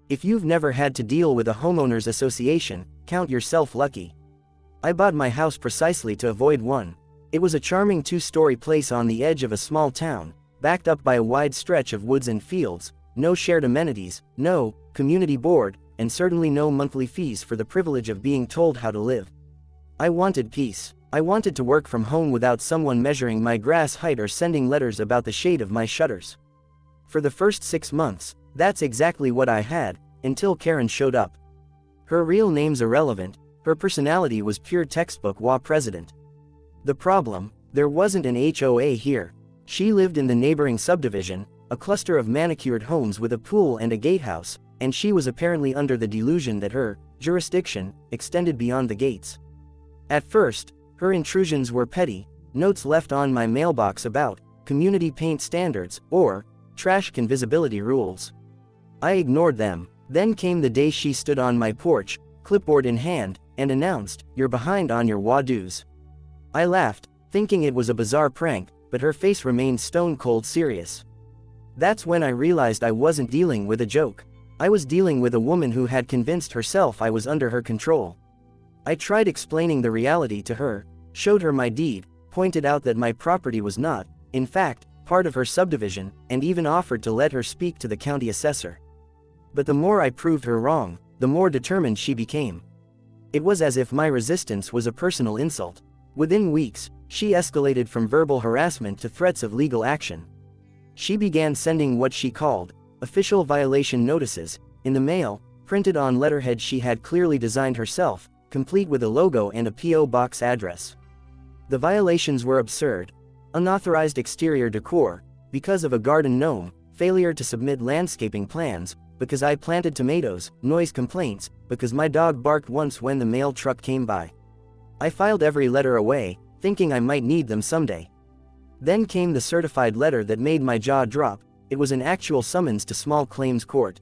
If you've never had to deal with a homeowners association, count yourself lucky. I bought my house precisely to avoid one. It was a charming 2-story place on the edge of a small town, backed up by a wide stretch of woods and fields, no shared amenities, no community board, and certainly no monthly fees for the privilege of being told how to live. I wanted peace. I wanted to work from home without someone measuring my grass height or sending letters about the shade of my shutters. For the first 6 months, that's exactly what I had, until Karen showed up. Her real name's irrelevant, her personality was pure textbook HOA president. The problem, there wasn't an HOA here. She lived in the neighboring subdivision, a cluster of manicured homes with a pool and a gatehouse, and she was apparently under the delusion that her jurisdiction extended beyond the gates. At first, her intrusions were petty, notes left on my mailbox about community paint standards or trash can visibility rules. I ignored them. Then came the day she stood on my porch, clipboard in hand, and announced, "You're behind on your HOA dues." I laughed, thinking it was a bizarre prank, but her face remained stone-cold serious. That's when I realized I wasn't dealing with a joke. I was dealing with a woman who had convinced herself I was under her control. I tried explaining the reality to her, showed her my deed, pointed out that my property was not, in fact, part of her subdivision, and even offered to let her speak to the county assessor. But the more I proved her wrong, the more determined she became. It was as if my resistance was a personal insult. Within weeks, she escalated from verbal harassment to threats of legal action. She began sending what she called official violation notices in the mail, printed on letterhead she had clearly designed herself, complete with a logo and a P.O. box address. The violations were absurd: unauthorized exterior decor, because of a garden gnome; failure to submit landscaping plans, because I planted tomatoes; noise complaints, because my dog barked once when the mail truck came by. I filed every letter away, thinking I might need them someday. Then came the certified letter that made my jaw drop. It was an actual summons to small claims court.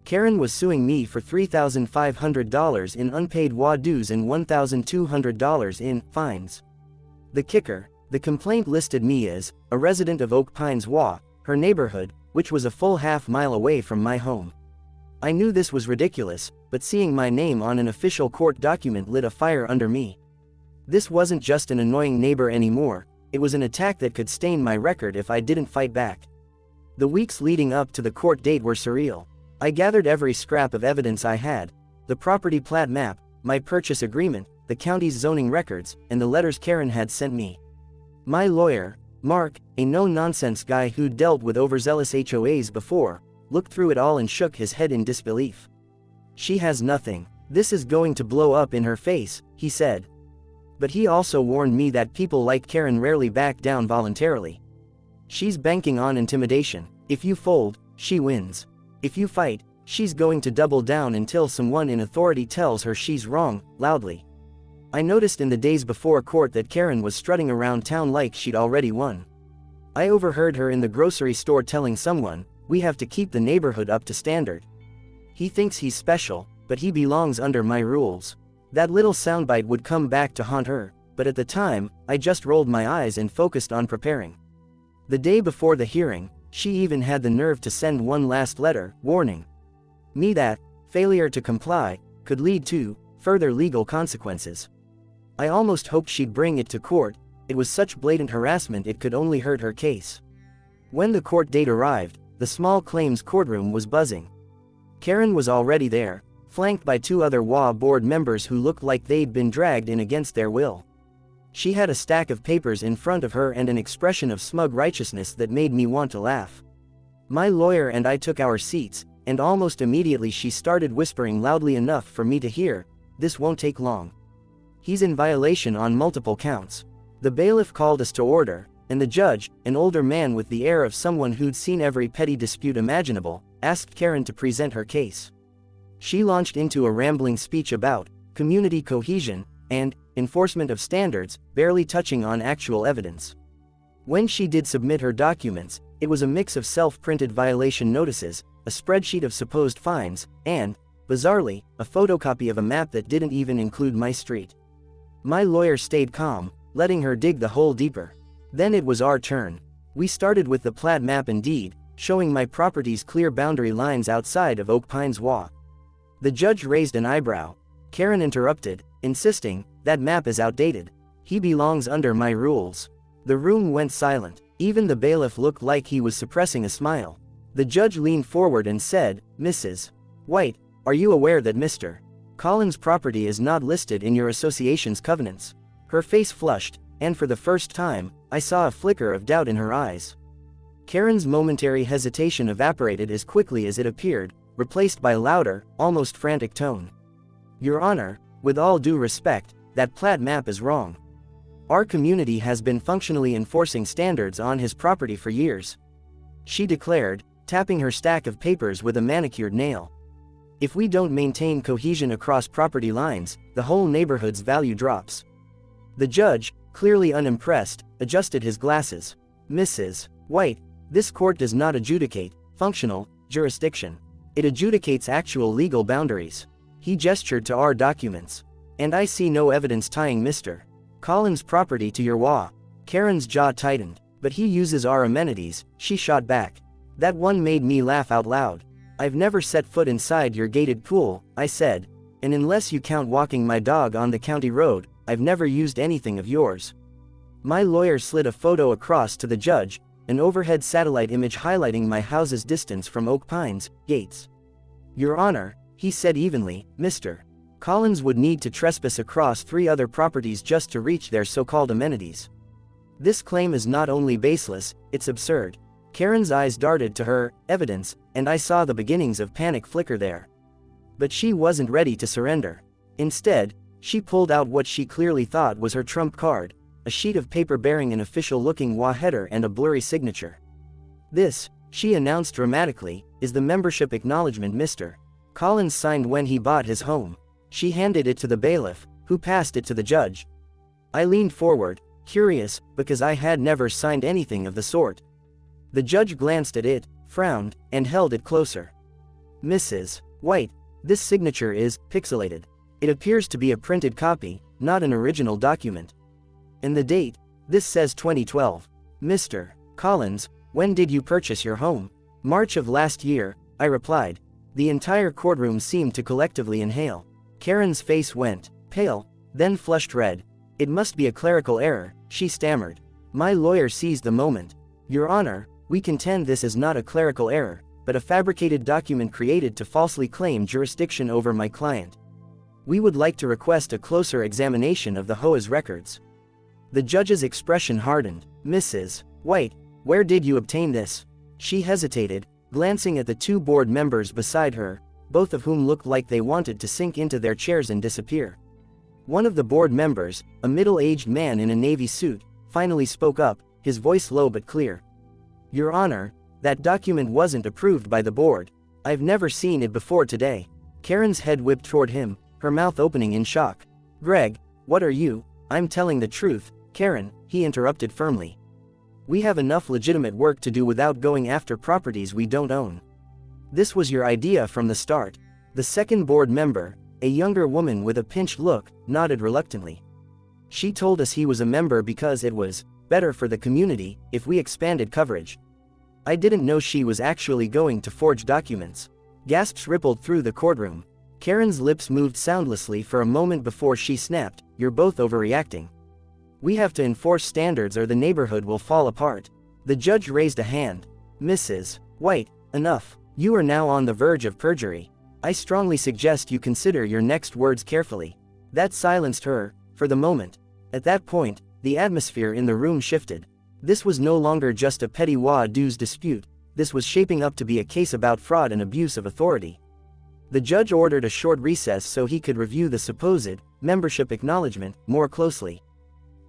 Karen was suing me for $3,500 in unpaid HOA dues and $1,200 in fines. The kicker: the complaint listed me as a resident of Oak Pines HOA, her neighborhood, which was a full half-mile away from my home. I knew this was ridiculous, but seeing my name on an official court document lit a fire under me. This wasn't just an annoying neighbor anymore, it was an attack that could stain my record if I didn't fight back. The weeks leading up to the court date were surreal. I gathered every scrap of evidence I had: the property plat map, my purchase agreement, the county's zoning records, and the letters Karen had sent me. My lawyer, Mark, a no-nonsense guy who'd dealt with overzealous HOAs before, looked through it all and shook his head in disbelief. "She has nothing. This is going to blow up in her face," he said. But he also warned me that people like Karen rarely back down voluntarily. "She's banking on intimidation. If you fold, she wins. If you fight, she's going to double down until someone in authority tells her she's wrong," loudly. I noticed in the days before court that Karen was strutting around town like she'd already won. I overheard her in the grocery store telling someone, "We have to keep the neighborhood up to standard. He thinks he's special, but he belongs under my rules." That little soundbite would come back to haunt her, but at the time, I just rolled my eyes and focused on preparing. The day before the hearing, she even had the nerve to send one last letter, warning me that failure to comply could lead to further legal consequences. I almost hoped she'd bring it to court. It was such blatant harassment it could only hurt her case. When the court date arrived, the small claims courtroom was buzzing. Karen was already there, flanked by 2 other HOA board members who looked like they'd been dragged in against their will. She had a stack of papers in front of her and an expression of smug righteousness that made me want to laugh. My lawyer and I took our seats, and almost immediately she started whispering loudly enough for me to hear, "This won't take long. He's in violation on multiple counts." The bailiff called us to order, and the judge, an older man with the air of someone who'd seen every petty dispute imaginable, asked Karen to present her case. She launched into a rambling speech about community cohesion and enforcement of standards, barely touching on actual evidence. When she did submit her documents, it was a mix of self-printed violation notices, a spreadsheet of supposed fines, and, bizarrely, a photocopy of a map that didn't even include my street. My lawyer stayed calm, letting her dig the hole deeper. Then it was our turn. We started with the plat map and deed. showing my property's clear boundary lines outside of Oak Pines HOA. The judge raised an eyebrow. Karen interrupted, insisting, that map is outdated. He belongs under my rules. The room went silent. Even the bailiff looked like he was suppressing a smile. The judge leaned forward and said, Mrs. White, are you aware that Mr. Collins' property is not listed in your association's covenants? Her face flushed, and for the first time, I saw a flicker of doubt in her eyes. Karen's momentary hesitation evaporated as quickly as it appeared, replaced by a louder, almost frantic tone. Your Honor, with all due respect, that plat map is wrong. Our community has been functionally enforcing standards on his property for years, she declared, tapping her stack of papers with a manicured nail. If we don't maintain cohesion across property lines, the whole neighborhood's value drops. The judge, clearly unimpressed, adjusted his glasses. Mrs. White, this court does not adjudicate functional jurisdiction. It adjudicates actual legal boundaries. He gestured to our documents. And I see no evidence tying Mr. Collins' property to your HOA. Karen's jaw tightened. But he uses our amenities, she shot back. That one made me laugh out loud. I've never set foot inside your gated pool, I said. And unless you count walking my dog on the county road, I've never used anything of yours. My lawyer slid a photo across to the judge, an overhead satellite image highlighting my house's distance from Oak Pines gates. Your Honor, he said evenly, Mr. Collins would need to trespass across 3 other properties just to reach their so-called amenities. This claim is not only baseless, it's absurd. Karen's eyes darted to her evidence, and I saw the beginnings of panic flicker there. But she wasn't ready to surrender. Instead, she pulled out what she clearly thought was her trump card, a sheet of paper bearing an official-looking HOA header and a blurry signature. This, she announced dramatically, is the membership acknowledgement Mr. Collins signed when he bought his home. She handed it to the bailiff, who passed it to the judge. I leaned forward, curious, because I had never signed anything of the sort. The judge glanced at it, frowned, and held it closer. Mrs. White, this signature is pixelated. It appears to be a printed copy, not an original document. And the date, this says 2012. Mr. Collins, when did you purchase your home? March of last year, I replied. The entire courtroom seemed to collectively inhale. Karen's face went pale, then flushed red. It must be a clerical error, she stammered. My lawyer seized the moment. Your Honor, we contend this is not a clerical error, but a fabricated document created to falsely claim jurisdiction over my client. We would like to request a closer examination of the HOA's records. The judge's expression hardened. Mrs. White, where did you obtain this? She hesitated, glancing at the 2 board members beside her, both of whom looked like they wanted to sink into their chairs and disappear. One of the board members, a middle-aged man in a navy suit, finally spoke up, his voice low but clear. Your Honor, that document wasn't approved by the board. I've never seen it before today. Karen's head whipped toward him, her mouth opening in shock. Greg, what are you? I'm telling the truth, Karen, he interrupted firmly. We have enough legitimate work to do without going after properties we don't own. This was your idea from the start. The second board member, a younger woman with a pinched look, nodded reluctantly. She told us he was a member because it was better for the community if we expanded coverage. I didn't know she was actually going to forge documents. Gasps rippled through the courtroom. Karen's lips moved soundlessly for a moment before she snapped, You're both overreacting. We have to enforce standards or the neighborhood will fall apart. The judge raised a hand. Mrs. White, enough. You are now on the verge of perjury. I strongly suggest you consider your next words carefully. That silenced her, for the moment. At that point, the atmosphere in the room shifted. This was no longer just a petty HOA dues dispute, this was shaping up to be a case about fraud and abuse of authority. The judge ordered a short recess so he could review the supposed membership acknowledgement more closely.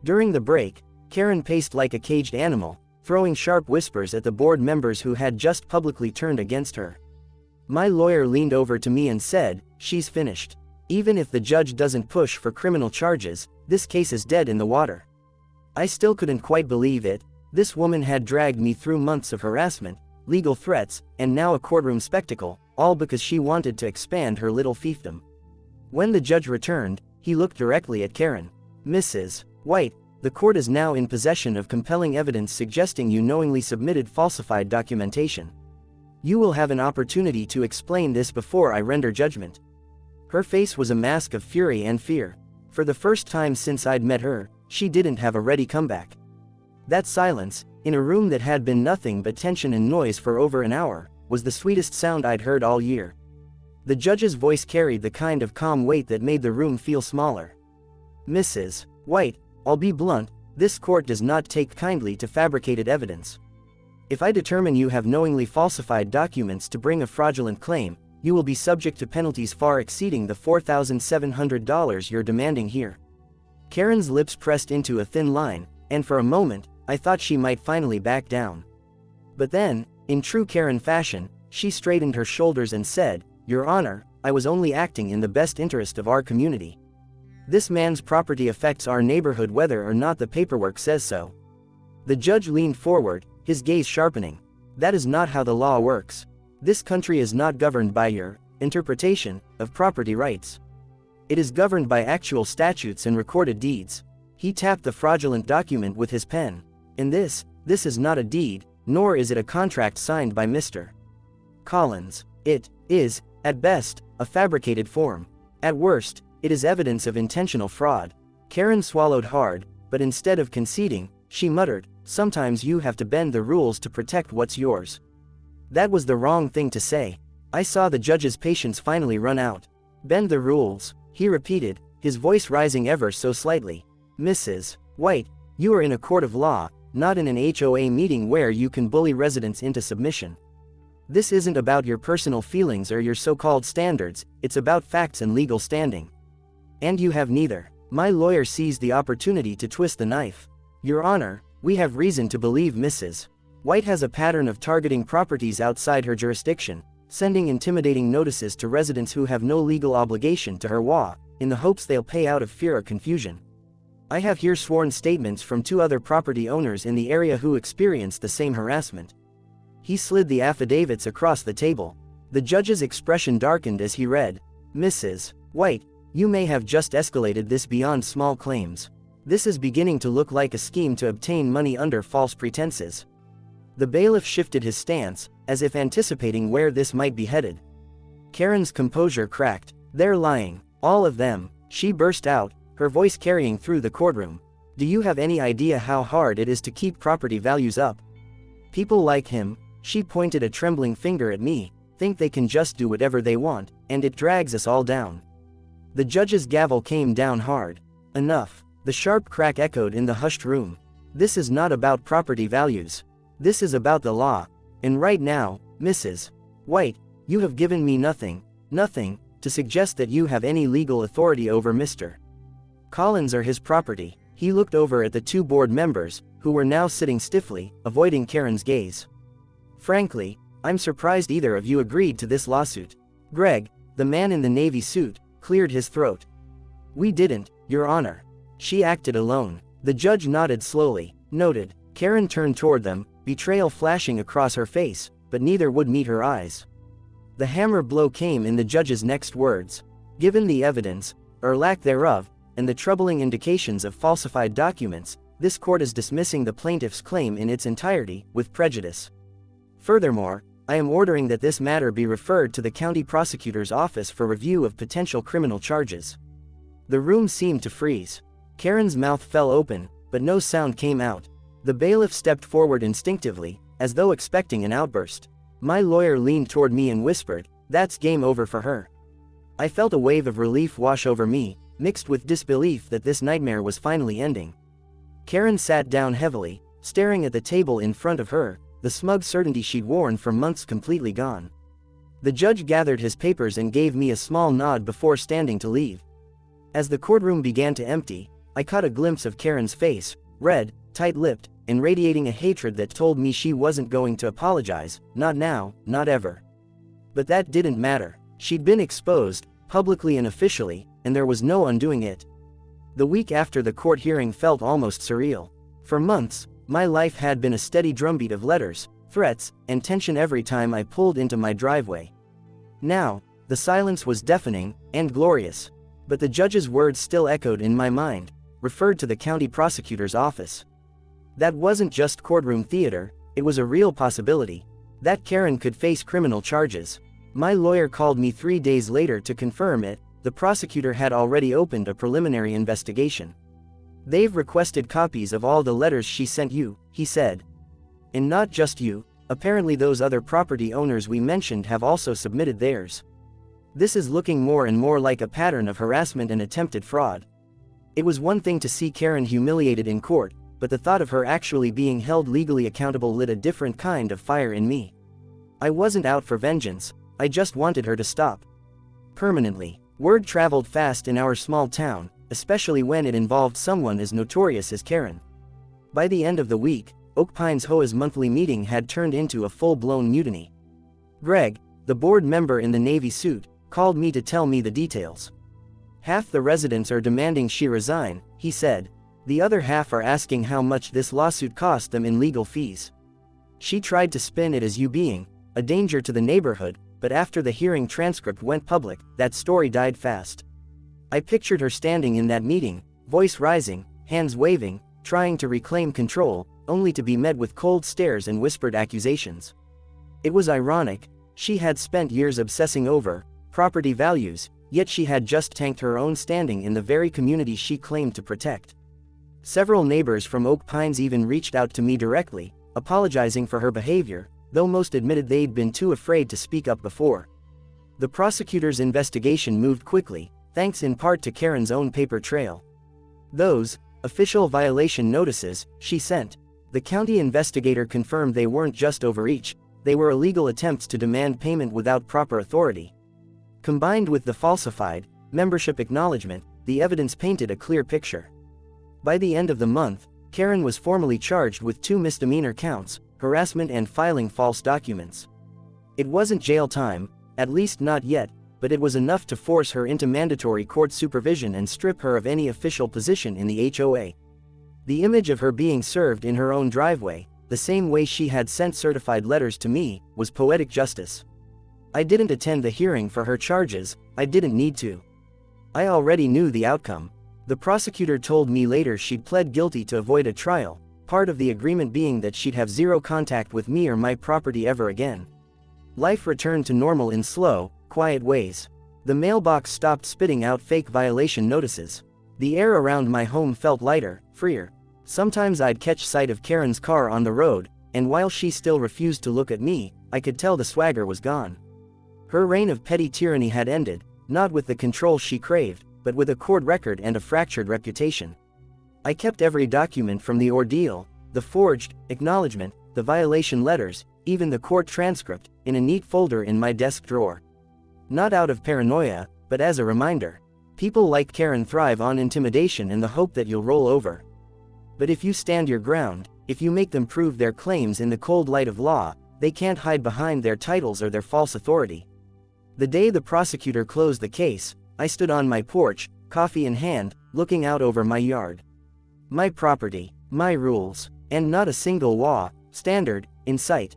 During the break, Karen paced like a caged animal, throwing sharp whispers at the board members who had just publicly turned against her. My lawyer leaned over to me and said, She's finished. Even if the judge doesn't push for criminal charges, this case is dead in the water. I still couldn't quite believe it. This woman had dragged me through months of harassment, legal threats, and now a courtroom spectacle, all because she wanted to expand her little fiefdom. When the judge returned, he looked directly at Karen. Mrs. White, the court is now in possession of compelling evidence suggesting you knowingly submitted falsified documentation. You will have an opportunity to explain this before I render judgment." Her face was a mask of fury and fear. For the first time since I'd met her, she didn't have a ready comeback. That silence, in a room that had been nothing but tension and noise for over an hour, was the sweetest sound I'd heard all year. The judge's voice carried the kind of calm weight that made the room feel smaller. "Mrs. White, I'll be blunt, this court does not take kindly to fabricated evidence. If I determine you have knowingly falsified documents to bring a fraudulent claim, you will be subject to penalties far exceeding the $4,700 you're demanding here." Karen's lips pressed into a thin line, and for a moment, I thought she might finally back down. But then, in true Karen fashion, she straightened her shoulders and said, "Your Honor, I was only acting in the best interest of our community. This man's property affects our neighborhood whether or not the paperwork says so." The judge leaned forward, his gaze sharpening. "That is not how the law works. This country is not governed by your interpretation of property rights. It is governed by actual statutes and recorded deeds." He tapped the fraudulent document with his pen. "And this is not a deed, nor is it a contract signed by Mr. Collins. It is, at best, a fabricated form. At worst, it is evidence of intentional fraud." Karen swallowed hard, but instead of conceding, she muttered, "Sometimes you have to bend the rules to protect what's yours." That was the wrong thing to say. I saw the judge's patience finally run out. "Bend the rules," he repeated, his voice rising ever so slightly. "Mrs. White, you are in a court of law, not in an HOA meeting where you can bully residents into submission. This isn't about your personal feelings or your so-called standards, it's about facts and legal standing. And you have neither." My lawyer seized the opportunity to twist the knife. "Your Honor, we have reason to believe Mrs. White has a pattern of targeting properties outside her jurisdiction, sending intimidating notices to residents who have no legal obligation to her HOA, in the hopes they'll pay out of fear or confusion. I have here sworn statements from 2 other property owners in the area who experienced the same harassment." He slid the affidavits across the table. The judge's expression darkened as he read, "Mrs. White, you may have just escalated this beyond small claims. This is beginning to look like a scheme to obtain money under false pretenses." The bailiff shifted his stance, as if anticipating where this might be headed. Karen's composure cracked. "They're lying, all of them," she burst out, her voice carrying through the courtroom. "Do you have any idea how hard it is to keep property values up? People like him," she pointed a trembling finger at me, "think they can just do whatever they want, and it drags us all down." The judge's gavel came down hard. "Enough." The sharp crack echoed in the hushed room. "This is not about property values. This is about the law. And right now, Mrs. White, you have given me nothing, to suggest that you have any legal authority over Mr. Collins or his property." He looked over at the 2 board members, who were now sitting stiffly, avoiding Karen's gaze. "Frankly, I'm surprised either of you agreed to this lawsuit." Greg, the man in the navy suit, cleared his throat. "We didn't, Your Honor. She acted alone." The judge nodded slowly. "Noted." Karen turned toward them, betrayal flashing across her face, but neither would meet her eyes. The hammer blow came in the judge's next words. "Given the evidence, or lack thereof, and the troubling indications of falsified documents, this court is dismissing the plaintiff's claim in its entirety, with prejudice. Furthermore, I am ordering that this matter be referred to the county prosecutor's office for review of potential criminal charges." The room seemed to freeze. Karen's mouth fell open, but no sound came out. The bailiff stepped forward instinctively, as though expecting an outburst. My lawyer leaned toward me and whispered, "That's game over for her." I felt a wave of relief wash over me, mixed with disbelief that this nightmare was finally ending. Karen sat down heavily, staring at the table in front of her, the smug certainty she'd worn for months completely gone. The judge gathered his papers and gave me a small nod before standing to leave. As the courtroom began to empty, I caught a glimpse of Karen's face, red, tight-lipped, and radiating a hatred that told me she wasn't going to apologize, not now, not ever. But that didn't matter. She'd been exposed, publicly and officially, and there was no undoing it. The week after the court hearing felt almost surreal. For months, my life had been a steady drumbeat of letters, threats, and tension every time I pulled into my driveway. Now, the silence was deafening, and glorious. But the judge's words still echoed in my mind, referred to the county prosecutor's office. That wasn't just courtroom theater, it was a real possibility. that Karen could face criminal charges. My lawyer called me 3 days later to confirm it. The prosecutor had already opened a preliminary investigation. "They've requested copies of all the letters she sent you," he said. "And not just you, apparently those other property owners we mentioned have also submitted theirs. This is looking more and more like a pattern of harassment and attempted fraud." It was one thing to see Karen humiliated in court, but the thought of her actually being held legally accountable lit a different kind of fire in me. I wasn't out for vengeance, I just wanted her to stop. Permanently. Word traveled fast in our small town, especially when it involved someone as notorious as Karen. By the end of the week, Oak Pines HOA's monthly meeting had turned into a full-blown mutiny. Greg, the board member in the navy suit, called me to tell me the details. "Half the residents are demanding she resign," he said. "The other half are asking how much this lawsuit cost them in legal fees." She tried to spin it as you being a danger to the neighborhood, but after the hearing transcript went public, that story died fast. I pictured her standing in that meeting, voice rising, hands waving, trying to reclaim control, only to be met with cold stares and whispered accusations. It was ironic. She had spent years obsessing over property values, yet she had just tanked her own standing in the very community she claimed to protect. Several neighbors from Oak Pines even reached out to me directly, apologizing for her behavior, though most admitted they'd been too afraid to speak up before. The prosecutor's investigation moved quickly, thanks in part to Karen's own paper trail. Those official violation notices she sent, the county investigator confirmed they weren't just overreach, they were illegal attempts to demand payment without proper authority. Combined with the falsified membership acknowledgement, the evidence painted a clear picture. By the end of the month, Karen was formally charged with 2 misdemeanor counts, harassment and filing false documents. It wasn't jail time, at least not yet, but it was enough to force her into mandatory court supervision and strip her of any official position in the HOA. The image of her being served in her own driveway, the same way she had sent certified letters to me, was poetic justice. I didn't attend the hearing for her charges, I didn't need to. I already knew the outcome. The prosecutor told me later she'd pled guilty to avoid a trial, part of the agreement being that she'd have zero contact with me or my property ever again. Life returned to normal in slow, quiet ways. The mailbox stopped spitting out fake violation notices. The air around my home felt lighter, freer. Sometimes I'd catch sight of Karen's car on the road, and while she still refused to look at me, I could tell the swagger was gone. Her reign of petty tyranny had ended, not with the control she craved, but with a court record and a fractured reputation. I kept every document from the ordeal, the forged acknowledgement, the violation letters, even the court transcript, in a neat folder in my desk drawer. Not out of paranoia, but as a reminder. People like Karen thrive on intimidation and the hope that you'll roll over. But if you stand your ground, if you make them prove their claims in the cold light of law, they can't hide behind their titles or their false authority. The day the prosecutor closed the case, I stood on my porch, coffee in hand, looking out over my yard. My property, my rules, and not a single law standard in sight.